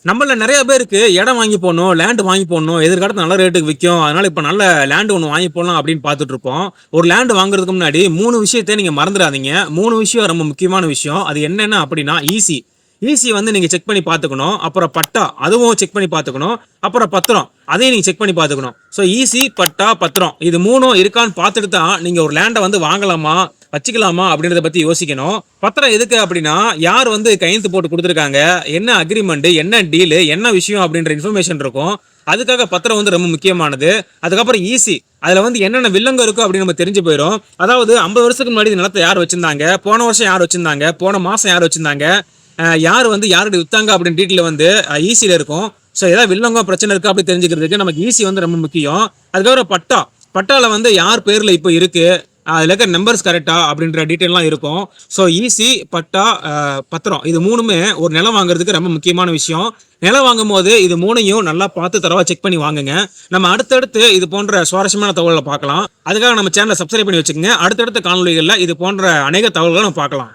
நம்மள நெறைய பேருக்கு இடம் வாங்கி போடணும், லேண்ட் வாங்கி போடணும். எதிர்காலத்துல நல்ல ரேட்டுக்கு விக்கும். அதனால இப்ப நல்ல லேண்ட் ஒண்ணு வாங்கி போடலாம் அப்படின்னு பார்த்துட்டு இருப்போம். ஒரு லேண்ட் வாங்குறதுக்கு முன்னாடி 3 விஷயத்த நீங்க மறந்துறாதீங்க. 3 விஷயம் ரொம்ப முக்கியமான விஷயம். அது என்னென்ன அப்படின்னா ஈசி. ஈசி வந்து நீங்க செக் பண்ணி பார்த்துக்கணும். அப்புறம் பட்டா அதுவும் செக் பண்ணி பார்த்துக்கணும். அப்புறம் பத்திரம் அதையும் நீங்க செக் பண்ணி பார்த்துக்கணும். ஸோ ஈசி, பட்டா, பத்திரம் இது 3ம் இருக்கான்னு பார்த்துட்டு தான் நீங்க ஒரு லேண்ட வந்து வாங்கலாமா, வச்சுக்கலாமா அப்படின்றத பத்தி யோசிக்கணும். பத்திரம் எதுக்கு அப்படின்னா, யார் வந்து கையெழுத்து போட்டு குடுத்துருக்காங்க, என்ன அக்ரிமெண்ட், என்ன டீலு, என்ன விஷயம் அப்படின்ற இன்ஃபர்மேஷன் இருக்கும். அதுக்காக பத்திரம் வந்து ரொம்ப முக்கியமானது. அதுக்கப்புறம் ஈசி. அதுல வந்து என்னென்ன வில்லங்க இருக்கும் அப்படின்னு நம்ம தெரிஞ்சு போயிரும். அதாவது 50 வருஷத்துக்கு முன்னாடி இந்த நிலத்தை யார் வச்சிருந்தாங்க, போன வருஷம் யார் வச்சிருந்தாங்க, போன மாசம் யார் வச்சிருந்தாங்க, யார் வந்து யார்கிட்ட வித்தாங்க அப்படின்னு டீட்டெயில் வந்து ஈஸியில இருக்கும். ஸோ ஏதாவது வில்லங்க பிரச்சனை இருக்கா அப்படி தெரிஞ்சுக்கிறதுக்கு நமக்கு ஈஸி வந்து ரொம்ப முக்கியம். அதுக்கப்புறம் பட்டா. பட்டால வந்து யார் பேர்ல இப்போ இருக்கு, அதில் இருக்க நம்பர்ஸ் கரெக்டா அப்படின்ற டீட்டெயிலாம் இருக்கும். ஸோ ஈசி, பட்டா, பத்திரம் இது 3மே ஒரு நிலம் வாங்குறதுக்கு ரொம்ப முக்கியமான விஷயம். நிலம் வாங்கும் போது இது 3ஐயும் நல்லா பார்த்து தரவா செக் பண்ணி வாங்குங்க. நம்ம அடுத்தடுத்து இது போன்ற சுவாரஸ்யமான தகவல்களை பார்க்கலாம். அதுக்காக நம்ம சேனலை சப்ஸ்கிரைப் பண்ணி வச்சுக்கோங்க. அடுத்தடுத்த காணொலிகளில் இது போன்ற அநேக தகவல்களை நம்ம பார்க்கலாம்.